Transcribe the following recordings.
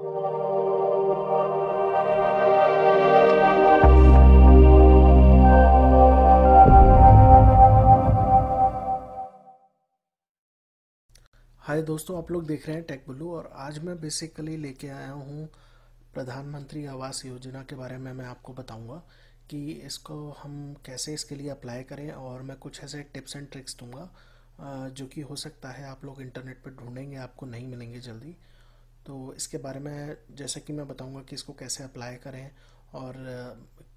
हाय दोस्तों, आप लोग देख रहे हैं टेक बुल्लू और आज मैं बेसिकली लेके आया हूँ प्रधानमंत्री आवास योजना के बारे में। मैं आपको बताऊंगा कि इसको हम कैसे इसके लिए अप्लाई करें और मैं कुछ ऐसे टिप्स एंड ट्रिक्स दूंगा जो कि हो सकता है आप लोग इंटरनेट पर ढूंढेंगे, आपको नहीं मिलेंगे जल्दी। तो इसके बारे में जैसे कि मैं बताऊंगा कि इसको कैसे अप्लाई करें और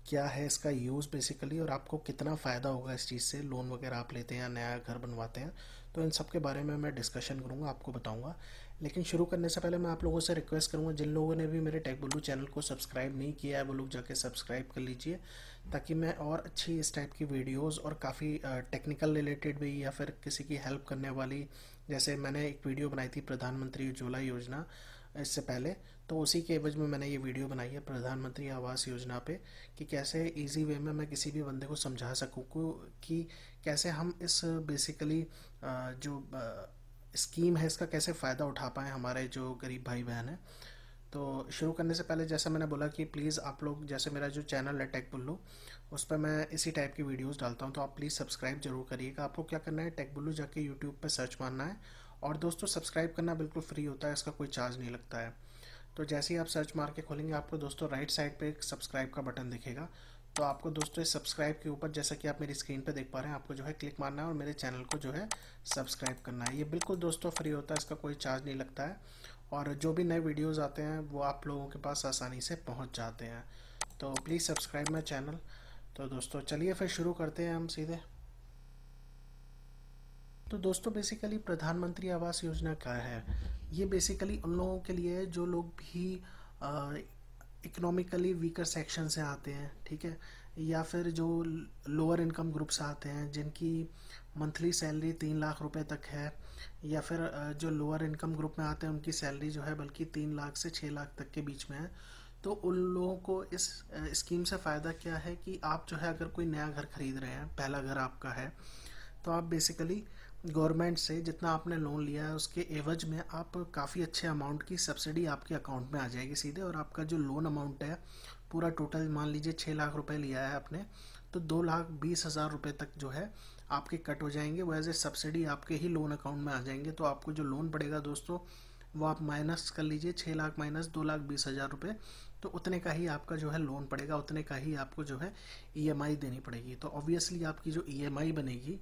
क्या है इसका यूज़ बेसिकली और आपको कितना फ़ायदा होगा इस चीज़ से, लोन वगैरह आप लेते हैं या नया घर बनवाते हैं। तो इन सब के बारे में मैं डिस्कशन करूंगा, आपको बताऊंगा। लेकिन शुरू करने से पहले मैं आप लोगों से रिक्वेस्ट करूंगा, जिन लोगों ने भी मेरे टेक बुल्लू चैनल को सब्सक्राइब नहीं किया है वो लोग जाके सब्सक्राइब कर लीजिए, ताकि मैं और अच्छी इस टाइप की वीडियोस और काफ़ी टेक्निकल रिलेटेड भी या फिर किसी की हेल्प करने वाली, जैसे मैंने एक वीडियो बनाई थी प्रधानमंत्री उज्ज्वला योजना इससे पहले, तो उसी के एवज में मैंने ये वीडियो बनाई है प्रधानमंत्री आवास योजना पे, कि कैसे इजी वे में मैं किसी भी बंदे को समझा सकूँ कि कैसे हम इस बेसिकली जो स्कीम है इसका कैसे फ़ायदा उठा पाएँ हमारे जो गरीब भाई बहन हैं। तो शुरू करने से पहले जैसा मैंने बोला कि प्लीज़ आप लोग, जैसे मेरा जो चैनल है टेक बुल्लू, उस पर मैं इसी टाइप की वीडियोस डालता हूँ, तो आप प्लीज़ सब्सक्राइब जरूर करिएगा। आपको क्या करना है, टेक बुल्लू जाके यूट्यूब पे सर्च मारना है और दोस्तों सब्सक्राइब करना बिल्कुल फ्री होता है, इसका कोई चार्ज नहीं लगता है। तो जैसे ही आप सर्च मार के खोलेंगे आपको दोस्तों राइट साइड पे एक सब्सक्राइब का बटन दिखेगा। तो आपको दोस्तों इस सब्सक्राइब के ऊपर, जैसा कि आप मेरी स्क्रीन पे देख पा रहे हैं, आपको जो है क्लिक मारना है और मेरे चैनल को जो है सब्सक्राइब करना है। ये बिल्कुल दोस्तों फ्री होता है, इसका कोई चार्ज नहीं लगता है और जो भी नए वीडियोस आते हैं वो आप लोगों के पास आसानी से पहुंच जाते हैं। तो प्लीज़ सब्सक्राइब माई चैनल। तो दोस्तों चलिए फिर शुरू करते हैं हम सीधे। तो दोस्तों बेसिकली प्रधानमंत्री आवास योजना क्या है, ये बेसिकली उन लोगों के लिए है जो लोग भी इकोनॉमिकली वीकर सेक्शन से आते हैं, ठीक है, या फिर जो लोअर इनकम ग्रुप से आते हैं जिनकी मंथली सैलरी 3 लाख रुपए तक है, या फिर जो लोअर इनकम ग्रुप में आते हैं उनकी सैलरी जो है बल्कि 3 लाख से 6 लाख तक के बीच में है। तो उन लोगों को इस स्कीम से फ़ायदा क्या है कि आप जो है अगर कोई नया घर खरीद रहे हैं, पहला घर आपका है, तो आप बेसिकली गवर्नमेंट से जितना आपने लोन लिया है उसके एवज में आप काफ़ी अच्छे अमाउंट की सब्सिडी आपके अकाउंट में आ जाएगी सीधे, और आपका जो लोन अमाउंट है पूरा टोटल, मान लीजिए 6 लाख रुपए लिया है आपने, तो 2,20,000 रुपये तक जो है आपके कट हो जाएंगे, वो एज ए सब्सिडी आपके ही लोन अकाउंट में आ जाएंगे। तो आपको जो लोन पड़ेगा दोस्तों वो आप माइनस कर लीजिए, 6 लाख माइनस 2,20,000 रुपये, तो उतने का ही आपका जो है लोन पड़ेगा, उतने का ही आपको जो है ईएमआई देनी पड़ेगी। तो ऑब्वियसली आपकी जो ईएमआई बनेगी,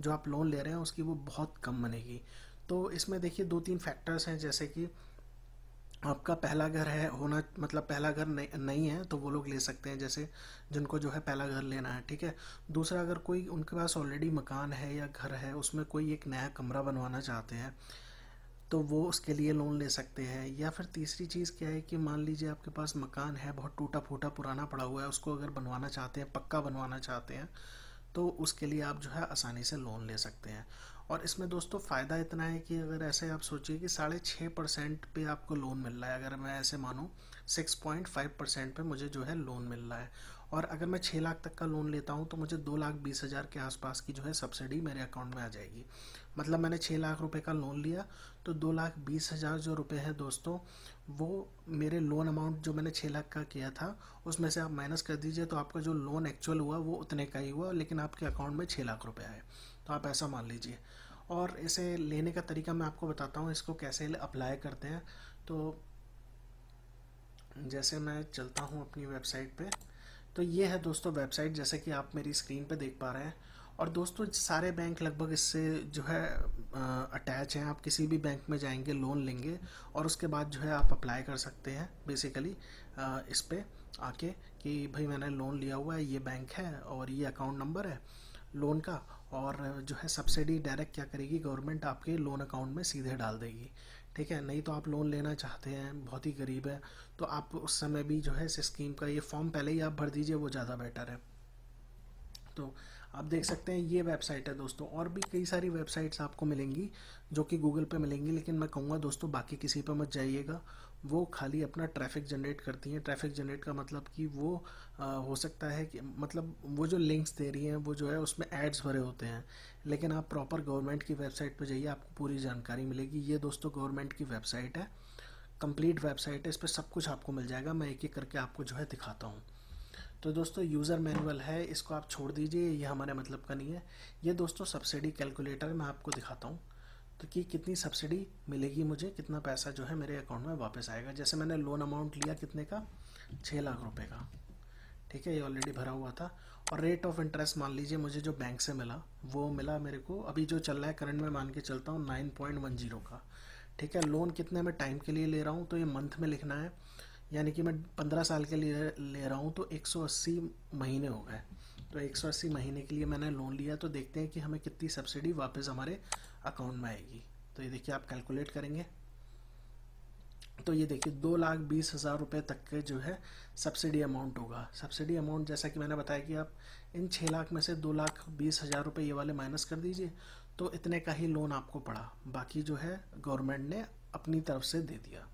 जो आप लोन ले रहे हैं उसकी, वो बहुत कम बनेगी। तो इसमें देखिए 2-3 फैक्टर्स हैं, जैसे कि आपका पहला घर है होना, मतलब पहला घर नहीं है तो वो लोग ले सकते हैं, जैसे जिनको जो है पहला घर लेना है, ठीक है। दूसरा, अगर कोई उनके पास ऑलरेडी मकान है या घर है, उसमें कोई एक नया कमरा बनवाना चाहते हैं तो वो उसके लिए लोन ले सकते हैं। या फिर तीसरी चीज़ क्या है कि मान लीजिए आपके पास मकान है बहुत टूटा फूटा पुराना पड़ा हुआ है, उसको अगर बनवाना चाहते हैं, पक्का बनवाना चाहते हैं, तो उसके लिए आप जो है आसानी से लोन ले सकते हैं। और इसमें दोस्तों फ़ायदा इतना है कि अगर ऐसे आप सोचिए कि 6.5% पे आपको लोन मिल रहा है, अगर मैं ऐसे मानूँ 6.5% पे मुझे जो है लोन मिल रहा है, और अगर मैं 6 लाख तक का लोन लेता हूँ तो मुझे 2,20,000 के आसपास की जो है सब्सिडी मेरे अकाउंट में आ जाएगी। मतलब मैंने 6 लाख रुपए का लोन लिया तो 2,20,000 जो रुपये है दोस्तों, वो मेरे लोन अमाउंट जो मैंने 6 लाख का किया था उसमें से आप माइनस कर दीजिए, तो आपका जो लोन एक्चुअल हुआ वो उतने का ही हुआ, लेकिन आपके अकाउंट में 6 लाख रुपए आए। तो आप ऐसा मान लीजिए। और इसे लेने का तरीका मैं आपको बताता हूँ, इसको कैसे अप्लाई करते हैं। तो जैसे मैं चलता हूँ अपनी वेबसाइट पे, तो ये है दोस्तों वेबसाइट, जैसे कि आप मेरी स्क्रीन पे देख पा रहे हैं। और दोस्तों सारे बैंक लगभग इससे जो है अटैच हैं, आप किसी भी बैंक में जाएंगे, लोन लेंगे और उसके बाद जो है आप अप्लाई कर सकते हैं बेसिकली इस पे आके कि भाई मैंने लोन लिया हुआ है, ये बैंक है और ये अकाउंट नंबर है लोन का, और जो है सब्सिडी डायरेक्ट क्या करेगी गवर्नमेंट, आपके लोन अकाउंट में सीधे डाल देगी, ठीक है। नहीं तो आप लोन लेना चाहते हैं, बहुत ही गरीब है, तो आप उस समय भी जो है इस स्कीम का ये फॉर्म पहले ही आप भर दीजिए, वो ज़्यादा बेटर है। तो आप देख सकते हैं ये वेबसाइट है दोस्तों, और भी कई सारी वेबसाइट्स आपको मिलेंगी जो कि गूगल पे मिलेंगी, लेकिन मैं कहूँगा दोस्तों बाकी किसी पे मत जाइएगा, वो खाली अपना ट्रैफिक जनरेट करती हैं। ट्रैफिक जनरेट का मतलब कि वो हो सकता है कि मतलब वो जो लिंक्स दे रही हैं वो जो है उसमें एड्स भरे होते हैं, लेकिन आप प्रॉपर गवर्नमेंट की वेबसाइट पर जाइए, आपको पूरी जानकारी मिलेगी। ये दोस्तों गवर्नमेंट की वेबसाइट है, कंप्लीट वेबसाइट है, इस पर सब कुछ आपको मिल जाएगा। मैं एक एक करके आपको जो है दिखाता हूँ। तो दोस्तों यूज़र मैनुअल है, इसको आप छोड़ दीजिए, ये हमारे मतलब का नहीं है। ये दोस्तों सब्सिडी कैलकुलेटर मैं आपको दिखाता हूँ, तो कि कितनी सब्सिडी मिलेगी मुझे, कितना पैसा जो है मेरे अकाउंट में वापस आएगा। जैसे मैंने लोन अमाउंट लिया कितने का, 6 लाख रुपए का, ठीक है, ये ऑलरेडी भरा हुआ था। और रेट ऑफ इंटरेस्ट मान लीजिए मुझे जो बैंक से मिला, वो मिला मेरे को अभी जो चल रहा है करंट में, मान के चलता हूँ 9.10 का, ठीक है। लोन कितने में टाइम के लिए ले रहा हूँ, तो ये मंथ में लिखना है, यानी कि मैं 15 साल के लिए ले रहा हूँ, तो 180 महीने हो गए। तो 180 महीने के लिए मैंने लोन लिया, तो देखते हैं कि हमें कितनी सब्सिडी वापस हमारे अकाउंट में आएगी। तो ये देखिए आप कैलकुलेट करेंगे, तो ये देखिए 2,20,000 रुपये तक के जो है सब्सिडी अमाउंट होगा। सब्सिडी अमाउंट जैसा कि मैंने बताया कि आप इन 6 लाख में से 2,20,000 रुपये ये वाले माइनस कर दीजिए, तो इतने का ही लोन आपको पड़ा। बाकी जो है गवर्नमेंट ने अपनी तरफ से दे दिया।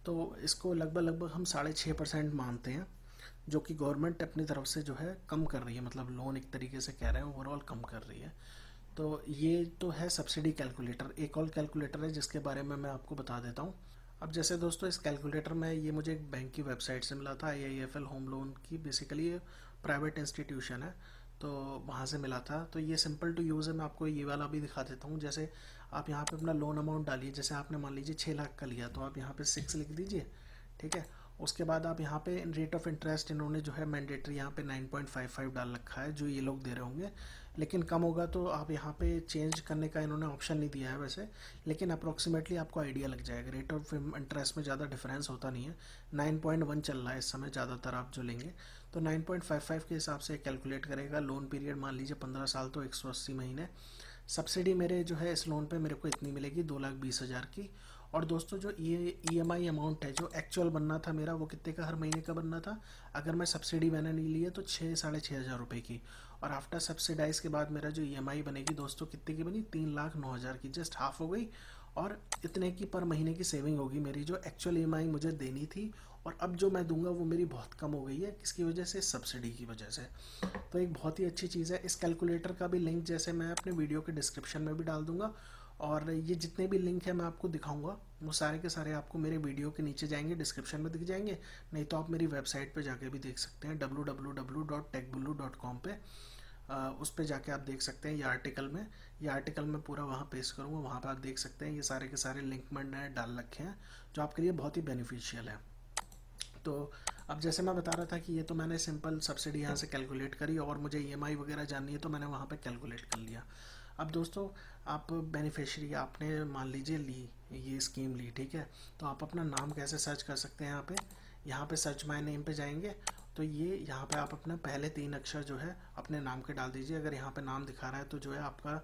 तो इसको लगभग लगभग हम 6.5% मानते हैं, जो कि गवर्नमेंट अपनी तरफ से जो है कम कर रही है, मतलब लोन एक तरीके से कह रहे हैं ओवरऑल कम कर रही है। तो ये तो है सब्सिडी कैलकुलेटर। एक और कैलकुलेटर है जिसके बारे में मैं आपको बता देता हूँ। अब जैसे दोस्तों इस कैलकुलेटर में, ये मुझे एक बैंक की वेबसाइट से मिला था, IIFL होम लोन की, बेसिकली ये प्राइवेट इंस्टीट्यूशन है, तो वहाँ से मिला था। तो ये सिंपल टू यूज़ है, मैं आपको ये वाला भी दिखा देता हूँ। जैसे आप यहाँ पे अपना लोन अमाउंट डालिए, जैसे आपने मान लीजिए 6 लाख का लिया, तो आप यहाँ पे 6 लिख दीजिए, ठीक है। उसके बाद आप यहाँ पे रेट ऑफ इंटरेस्ट इन्होंने जो है मैंडेटरी यहाँ पे 9.55 डाल रखा है, जो ये लोग दे रहे होंगे, लेकिन कम होगा तो आप यहाँ पे चेंज करने का इन्होंने ऑप्शन नहीं दिया है वैसे, लेकिन अप्रोक्सीमेटली आपको आइडिया लग जाएगा। रेट ऑफ इंटरेस्ट में ज़्यादा डिफरेंस होता नहीं है, 9.1 चल रहा है इस समय ज़्यादातर आप जो लेंगे, तो 9.55 के हिसाब से कैलकुलेट करेगा। लोन पीरियड मान लीजिए 15 साल, तो 180 महीने। सब्सिडी मेरे जो है इस लोन पे मेरे को इतनी मिलेगी, 2,20,000 की। और दोस्तों जो ये EMI अमाउंट है, जो एक्चुअल बनना था मेरा, वो कितने का हर महीने का बनना था, अगर मैं सब्सिडी मैंने नहीं ली है तो 6-6,500 रुपये की। और आफ्टर सब्सिडाइज के बाद मेरा जो EMI बनेगी दोस्तों कितने की बनी, 3,09,000 की, जस्ट हाफ हो गई। और इतने की पर महीने की सेविंग होगी मेरी, जो एक्चुअल EMI मुझे देनी थी, और अब जो मैं दूंगा वो मेरी बहुत कम हो गई है। किसकी वजह से, सब्सिडी की वजह से। तो एक बहुत ही अच्छी चीज़ है। इस कैलकुलेटर का भी लिंक जैसे मैं अपने वीडियो के डिस्क्रिप्शन में भी डाल दूंगा, और ये जितने भी लिंक है मैं आपको दिखाऊंगा, वो सारे के सारे आपको मेरे वीडियो के नीचे जाएंगे, डिस्क्रिप्शन में दिख जाएंगे। नहीं तो आप मेरी वेबसाइट पे जाके भी देख सकते हैं, www.techbullu.com पे, उस पे जाके आप देख सकते हैं। ये आर्टिकल मैं पूरा वहाँ पेश करूँगा, वहाँ पे आप देख सकते हैं। ये सारे के सारे लिंक मैंने डाल रखे हैं, जो आपके लिए बहुत ही बेनिफिशियल है। तो अब जैसे मैं बता रहा था कि ये तो मैंने सिंपल सब्सिडी यहाँ से कैलकुलेट करी, और मुझे EMI वगैरह जाननी है तो मैंने वहाँ पे कैलकुलेट कर लिया। अब दोस्तों आप बेनिफिशियरी आपने मान लीजिए ली, ये स्कीम ली, ठीक है, तो आप अपना नाम कैसे सर्च कर सकते हैं। यहाँ पे सर्च माय नेम पे जाएंगे, तो ये यहाँ पे आप अपने पहले 3 अक्षर जो है अपने नाम के डाल दीजिए। अगर यहाँ पे नाम दिखा रहा है तो जो है आपका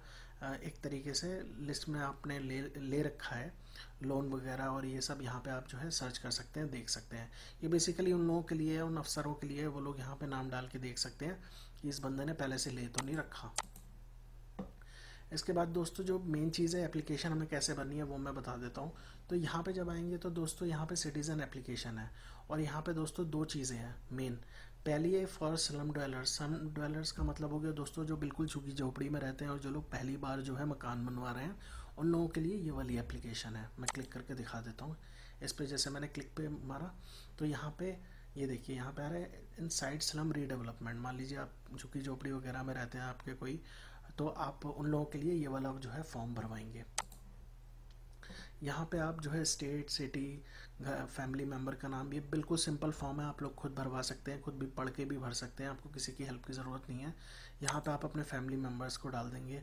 एक तरीके से लिस्ट में आपने ले रखा है लोन वगैरह, और ये सब यहाँ पे आप जो है सर्च कर सकते हैं, देख सकते हैं। ये बेसिकली उन लोगों के लिए है, उन अफसरों के लिए, वो लोग यहाँ पे नाम डाल के देख सकते हैं कि इस बंदे ने पहले से ले तो नहीं रखा। इसके बाद दोस्तों जो मेन चीज़ है, एप्लीकेशन हमें कैसे भरनी है वो मैं बता देता हूँ। तो यहाँ पे जब आएंगे तो दोस्तों यहाँ पे सिटीज़न एप्लीकेशन है, और यहाँ पे दोस्तों 2 चीज़ें हैं मेन। पहली है for slum dwellers. Slum dwellers का मतलब हो गया दोस्तों जो बिल्कुल झुग्गी झोपड़ी में रहते हैं, और जो लोग पहली बार जो है मकान बनवा रहे हैं, उन लोगों के लिए ये वाली एप्लीकेशन है। मैं क्लिक करके दिखा देता हूँ इस पर। जैसे मैंने क्लिक पे मारा, तो यहाँ पे ये देखिए यहाँ पे आ रहा है इनसाइड स्लम रीडेवलपमेंट। मान लीजिए आप झुग्गी झोपड़ी वगैरह में रहते हैं आपके कोई, तो आप उन लोगों के लिए ये वाला जो है फॉर्म भरवाएंगे। यहाँ पे आप जो है स्टेट, सिटी, फैमिली मेम्बर का नाम, ये बिल्कुल सिंपल फॉर्म है, आप लोग खुद भरवा सकते हैं, खुद भी पढ़ के भी भर सकते हैं, आपको किसी की हेल्प की ज़रूरत नहीं है। यहाँ पे आप अपने फैमिली मेम्बर्स को डाल देंगे,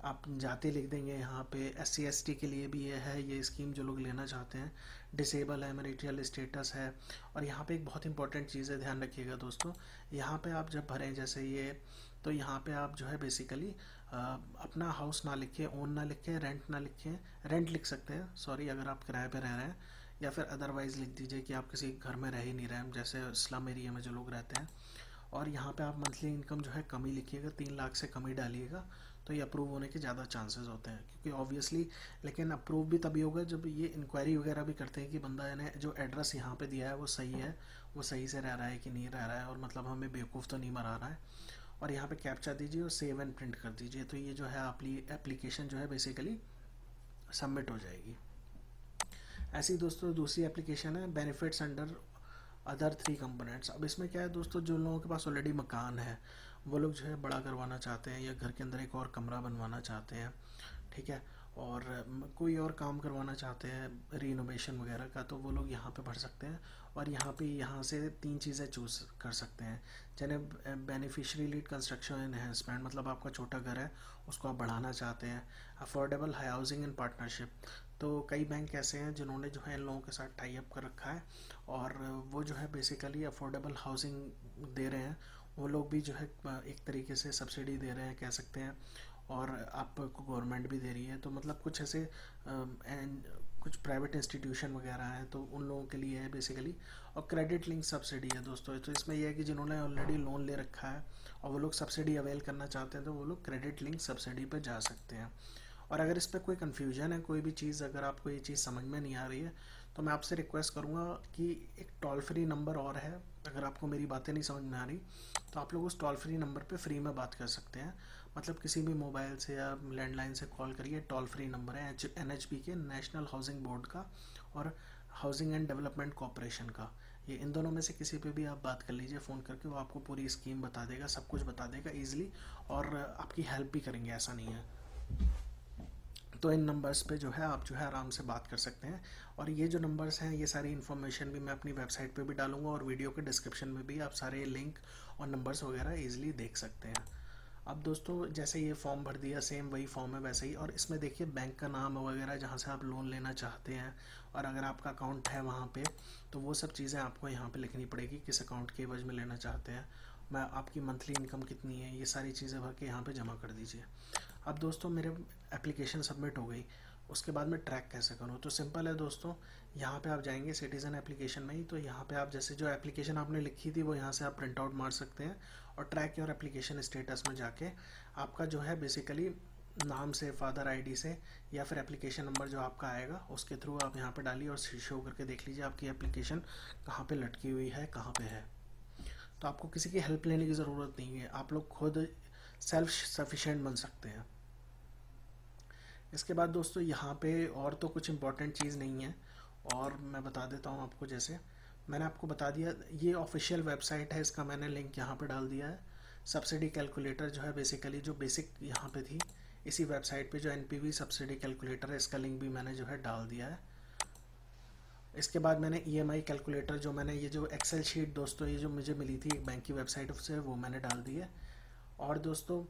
आप जाति लिख देंगे। यहाँ पे SC ST के लिए भी ये है, ये स्कीम जो लोग लेना चाहते हैं। डिसेबल है, मैरिटल स्टेटस है। और यहाँ पे एक बहुत इंपॉर्टेंट चीज़ है, ध्यान रखिएगा दोस्तों, यहाँ पे आप जब भरें जैसे ये, तो यहाँ पे आप जो है बेसिकली अपना हाउस ना लिखें, ओन ना लिखें, रेंट ना लिखें, रेंट लिख सकते हैं सॉरी, अगर आप किराए पे रह रहे हैं, या फिर अदरवाइज़ लिख दीजिए कि आप किसी घर में रह ही नहीं रहे हैं, जैसे स्लम एरिया में जो लोग रहते हैं। और यहाँ पे आप मंथली इनकम जो है कम ही लिखिएगा, 3 लाख से कम ही डालिएगा, तो ये अप्रूव होने के ज़्यादा चांसेस होते हैं, क्योंकि ऑब्वियसली, लेकिन अप्रूव भी तभी होगा जब ये इंक्वायरी वगैरह भी करते हैं कि बंदा ने जो एड्रेस यहाँ पे दिया है वो सही है, वो सही से रह रहा है कि नहीं रह रहा है, और मतलब हमें बेवकूफ़ तो नहीं मरा रहा है। और यहाँ पे कैप्चा दीजिए और सेव एंड प्रिंट कर दीजिए, तो ये जो है आपकी एप्लीकेशन जो है बेसिकली सबमिट हो जाएगी। ऐसी दोस्तों दूसरी एप्लीकेशन है बेनिफिट्स अंडर अदर 3 कंपोनेंट्स। अब इसमें क्या है दोस्तों, जो लोगों के पास ऑलरेडी मकान है वो लोग जो है बड़ा करवाना चाहते हैं या घर के अंदर एक और कमरा बनवाना चाहते हैं, ठीक है, और कोई और काम करवाना चाहते हैं रीनोवेशन वगैरह का, तो वो लोग यहाँ पे भर सकते हैं। और यहाँ से 3 चीज़ें चूज़ कर सकते हैं। जैसे बेनिफिशियरी लीड कंस्ट्रक्शन एनहेंसमेंट, मतलब आपका छोटा घर है उसको आप बढ़ाना चाहते हैं। अफोर्डेबल हाउसिंग इन पार्टनरशिप, तो कई बैंक ऐसे हैं जिन्होंने जो है इन लोगों के साथ टाई अप कर रखा है और वो जो है बेसिकली अफोर्डेबल हाउसिंग दे रहे हैं। वो लोग भी जो है एक तरीके से सब्सिडी दे रहे हैं कह सकते हैं, और आपको गवर्नमेंट भी दे रही है। तो मतलब कुछ ऐसे कुछ प्राइवेट इंस्टीट्यूशन वगैरह हैं तो उन लोगों के लिए है बेसिकली। और क्रेडिट लिंक सब्सिडी है दोस्तों, तो इसमें यह है कि जिन्होंने ऑलरेडी लोन ले रखा है और वो लोग सब्सिडी अवेल करना चाहते हैं तो वो लोग क्रेडिट लिंक सब्सिडी पर जा सकते हैं। और अगर इस पर कोई कन्फ्यूजन है, कोई भी चीज़ अगर आपको ये चीज़ समझ में नहीं आ रही है, तो मैं आपसे रिक्वेस्ट करूँगा कि एक टोल फ्री नंबर और है, अगर आपको मेरी बातें नहीं समझ में आ रही तो आप लोग उस टोल फ्री नंबर पे फ्री में बात कर सकते हैं। मतलब किसी भी मोबाइल से या लैंडलाइन से कॉल करिए, टोल फ्री नंबर है NHB के, नेशनल हाउसिंग बोर्ड का, और हाउसिंग एंड डेवलपमेंट कॉरपोरेशन का। ये इन दोनों में से किसी पे भी आप बात कर लीजिए फ़ोन करके, वो आपको पूरी स्कीम बता देगा, सब कुछ बता देगा ईजिली, और आपकी हेल्प भी करेंगे, ऐसा नहीं है। तो इन नंबर्स पे जो है आप जो है आराम से बात कर सकते हैं। और ये जो नंबर्स हैं ये सारी इन्फॉर्मेशन भी मैं अपनी वेबसाइट पे भी डालूंगा, और वीडियो के डिस्क्रिप्शन में भी आप सारे लिंक और नंबर्स वगैरह इजीली देख सकते हैं। अब दोस्तों जैसे ये फॉर्म भर दिया, सेम वही फॉर्म है वैसे ही, और इसमें देखिए बैंक का नाम वगैरह जहाँ से आप लोन लेना चाहते हैं, और अगर आपका अकाउंट है वहाँ पे तो वो सब चीज़ें आपको यहाँ पे लिखनी पड़ेगी, किस अकाउंट के एवज में लेना चाहते हैं, मैं आपकी मंथली इनकम कितनी है, ये सारी चीज़ें भर के यहाँ पे जमा कर दीजिए। अब दोस्तों मेरे एप्लीकेशन सबमिट हो गई, उसके बाद मैं ट्रैक कैसे करूँ? तो सिंपल है दोस्तों, यहाँ पे आप जाएंगे सिटीज़न एप्लीकेशन में ही, तो यहाँ पे आप जैसे जो एप्लीकेशन आपने लिखी थी वो यहाँ से आप प्रिंट आउट मार सकते हैं, और ट्रैक योर एप्लीकेशन स्टेटस में जाके आपका जो है बेसिकली नाम से, फादर आईडी से, या फिर एप्लीकेशन नंबर जो आपका आएगा उसके थ्रू आप यहाँ पे डालिए और शो करके देख लीजिए आपकी एप्लीकेशन कहाँ पे लटकी हुई है, कहाँ पे है। तो आपको किसी की हेल्प लेने की ज़रूरत नहीं है, आप लोग खुद सेल्फ सफिशिएंट बन सकते हैं। इसके बाद दोस्तों यहाँ पे और तो कुछ इम्पोर्टेंट चीज़ नहीं है, और मैं बता देता हूँ आपको। जैसे मैंने आपको बता दिया, ये ऑफिशियल वेबसाइट है, इसका मैंने लिंक यहाँ पे डाल दिया है। सब्सिडी कैलकुलेटर जो है बेसिकली जो बेसिक यहाँ पे थी, इसी वेबसाइट पे जो NPV सब्सिडी कैलकुलेटर है, इसका लिंक भी मैंने जो है डाल दिया है। इसके बाद मैंने EMI कैलकुलेटर, जो मैंने ये जो एक्सेल शीट दोस्तों ये जो मुझे मिली थी एक बैंक की वेबसाइट से, वो मैंने डाल दी है। और दोस्तों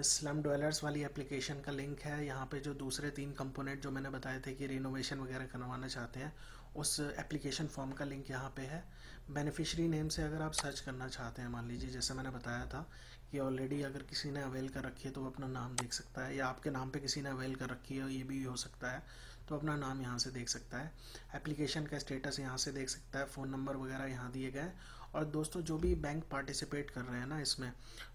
स्लम डवेलर्स वाली एप्लीकेशन का लिंक है यहाँ पे, जो दूसरे 3 कंपोनेंट जो मैंने बताए थे कि रिनोवेशन वगैरह करवाना चाहते हैं, उस एप्लीकेशन फॉर्म का लिंक यहाँ पे है। बेनिफिशियरी नेम से अगर आप सर्च करना चाहते हैं, मान लीजिए जैसे मैंने बताया था कि ऑलरेडी अगर किसी ने अवेल कर रखी है तो वो अपना नाम देख सकता है, या आपके नाम पे किसी ने अवेल कर रखी है, ये भी हो सकता है, तो अपना नाम यहाँ से देख सकता है। एप्लीकेशन का स्टेटस यहाँ से देख सकता है, फ़ोन नंबर वगैरह यहाँ दिए गए। और दोस्तों जो भी बैंक पार्टिसिपेट कर रहे हैं ना इसमें,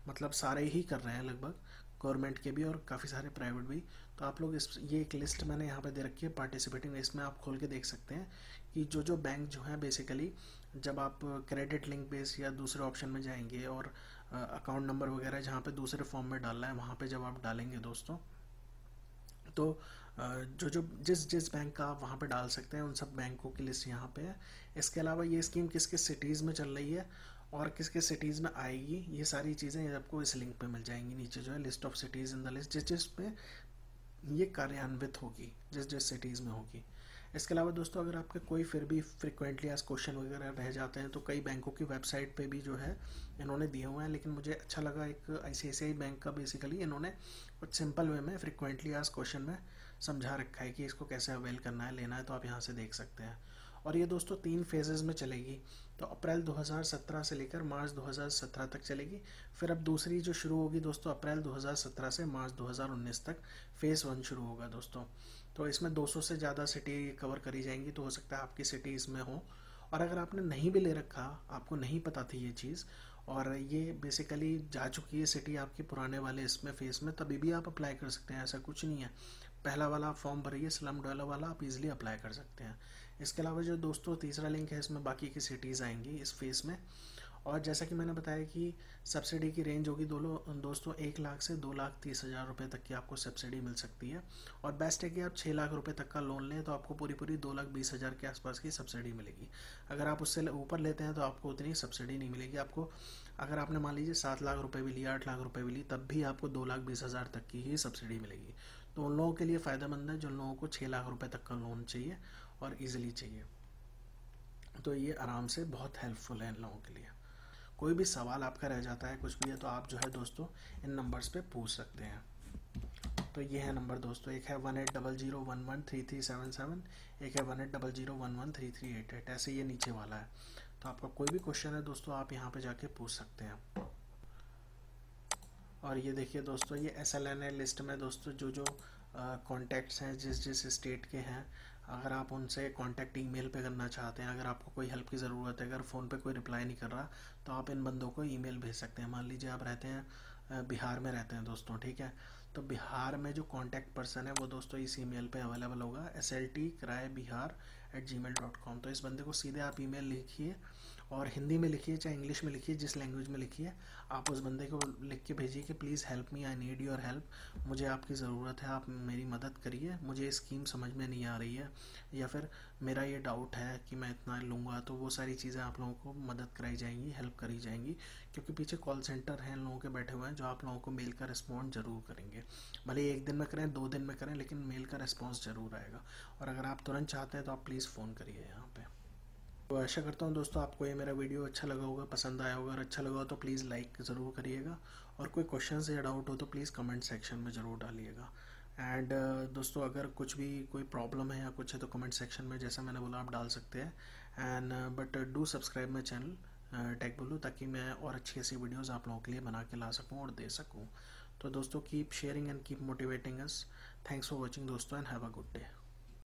मतलब सारे ही कर रहे हैं लगभग, गवर्नमेंट के भी और काफ़ी सारे प्राइवेट भी, तो आप लोग ये एक लिस्ट मैंने यहाँ पे दे रखी है पार्टिसिपेटिंग, इसमें आप खोल के देख सकते हैं कि जो बैंक जो है बेसिकली, जब आप क्रेडिट लिंक बेस या दूसरे ऑप्शन में जाएंगे और अकाउंट नंबर वगैरह जहाँ पे दूसरे फॉर्म में डालना है वहाँ पे जब आप डालेंगे दोस्तों, तो जो जिस बैंक का आप वहाँ पे डाल सकते हैं उन सब बैंकों की लिस्ट यहाँ पे है। इसके अलावा ये स्कीम किस किस सिटीज़ में चल रही है और किस किस सिटीज़ में आएगी, ये सारी चीज़ें आपको इस लिंक पे मिल जाएंगी। नीचे जो है list of cities in the list, जिस जिस पे ये कार्यान्वित होगी, जिस जिस सिटीज़ में होगी। इसके अलावा दोस्तों अगर आपके कोई फिर भी फ्रिक्वेंटली आज क्वेश्चन वगैरह रह जाते हैं तो कई बैंकों की वेबसाइट पे भी जो है इन्होंने दिए हुए हैं, लेकिन मुझे अच्छा लगा एक ICICI बैंक का बेसिकली इन्होंने कुछ सिंपल वे में फ्रिक्वेंटली आज क्वेश्चन में समझा रखा है कि इसको कैसे अवेल करना है, लेना है, तो आप यहाँ से देख सकते हैं। और ये दोस्तों 3 फेजेज़ में चलेगी, तो अप्रैल 2017 से लेकर मार्च 2017 तक चलेगी। फिर अब दूसरी जो शुरू होगी दोस्तों अप्रैल 2017 से मार्च 2019 तक फ़ेज़ 1 शुरू होगा दोस्तों। तो इसमें 200 से ज़्यादा सिटी कवर करी जाएंगी, तो हो सकता है आपकी सिटी इसमें हो। और अगर आपने नहीं भी ले रखा, आपको नहीं पता थी ये चीज़, और ये बेसिकली जा चुकी है सिटी आपकी पुराने वाले इसमें फेस में, तभी भी आप अप्लाई कर सकते हैं, ऐसा कुछ नहीं है। पहला वाला आप फॉर्म भरिए, स्लम डवेलर वाला, आप इजीली अप्लाई कर सकते हैं। इसके अलावा जो दोस्तों तीसरा लिंक है, इसमें बाकी की सिटीज़ आएंगी इस फेस में। और जैसा कि मैंने बताया कि सब्सिडी की रेंज होगी दोस्तों 1 लाख से 2,30,000 रुपये तक की आपको सब्सिडी मिल सकती है। और बेस्ट है कि आप 6 लाख रुपये तक का लोन लें तो आपको पूरी 2,20,000 के आसपास की सब्सिडी मिलेगी। अगर आप उससे ऊपर लेते हैं तो आपको उतनी सब्सिडी नहीं मिलेगी। आपको अगर आपने मान लीजिए 7 लाख रुपये भी लिया, 8 लाख रुपये भी ली, तब भी आपको 2,20,000 तक की ही सब्सिडी मिलेगी। तो उन लोगों के लिए फ़ायदेमंद है जिन लोगों को 6 लाख रुपये तक का लोन चाहिए और ईजिली चाहिए। तो ये आराम से बहुत हेल्पफुल है इन लोगों के लिए। कोई भी सवाल आपका रह जाता है, कुछ भी है, तो आप जो है दोस्तों इन नंबर्स पे पूछ सकते हैं। तो ये है नंबर दोस्तों, एक है 1800113377, एक है 1800113388, ऐसे ये नीचे वाला है। तो आपका कोई भी क्वेश्चन है दोस्तों आप यहाँ पे जाके पूछ सकते हैं। और ये देखिए दोस्तों, ये SLNA लिस्ट में दोस्तों जो कॉन्टैक्ट्स हैं जिस स्टेट के हैं, अगर आप उनसे कॉन्टैक्ट ईमेल पे करना चाहते हैं, अगर आपको कोई हेल्प की ज़रूरत है, अगर फ़ोन पे कोई रिप्लाई नहीं कर रहा, तो आप इन बंदों को ईमेल भेज सकते हैं। मान लीजिए आप रहते हैं बिहार में रहते हैं दोस्तों, ठीक है, तो बिहार में जो कॉन्टैक्ट पर्सन है वो दोस्तों इस ईमेल पे अवेलेबल होगा, SLTKRAYBihar@gmail.com। तो इस बंदे को सीधे आप ईमेल लिखिए, और हिंदी में लिखिए चाहे इंग्लिश में लिखिए, जिस लैंग्वेज में लिखिए, आप उस बंदे को लिख के भेजिए कि please help me, I need your help, मुझे आपकी ज़रूरत है, आप मेरी मदद करिए, मुझे स्कीम समझ में नहीं आ रही है, या फिर मेरा ये डाउट है कि मैं इतना लूँगा। तो वो सारी चीज़ें आप लोगों को मदद कराई जाएंगी, हेल्प करी जाएंगी, क्योंकि पीछे कॉल सेंटर हैं लोगों के बैठे हुए हैं जो आप लोगों को मेल का रिस्पॉन्स ज़रूर करेंगे। भले 1 दिन में करें, 2 दिन में करें, लेकिन मेल का रिस्पॉन्स ज़रूर आएगा। और अगर आप तुरंत चाहते हैं तो आप प्लीज़ फ़ोन करिए यहाँ पे। तो आशा करता हूँ दोस्तों आपको ये मेरा वीडियो अच्छा लगा होगा, पसंद आया होगा। और अच्छा लगा हो तो प्लीज़ लाइक ज़रूर करिएगा, और कोई क्वेश्चन या डाउट हो तो प्लीज़ कमेंट सेक्शन में ज़रूर डालिएगा। एंड दोस्तों अगर कुछ भी कोई प्रॉब्लम है या कुछ है तो कमेंट सेक्शन में, जैसा मैंने बोला, आप डाल सकते हैं। And but do subscribe my channel tech बोलू, ताकि मैं और अच्छी ऐसी वीडियोज़ आप लोगों के लिए बना के ला सकूँ और दे सकूँ। तो दोस्तों keep sharing and keep motivating us. Thanks for watching दोस्तों, and have a good day.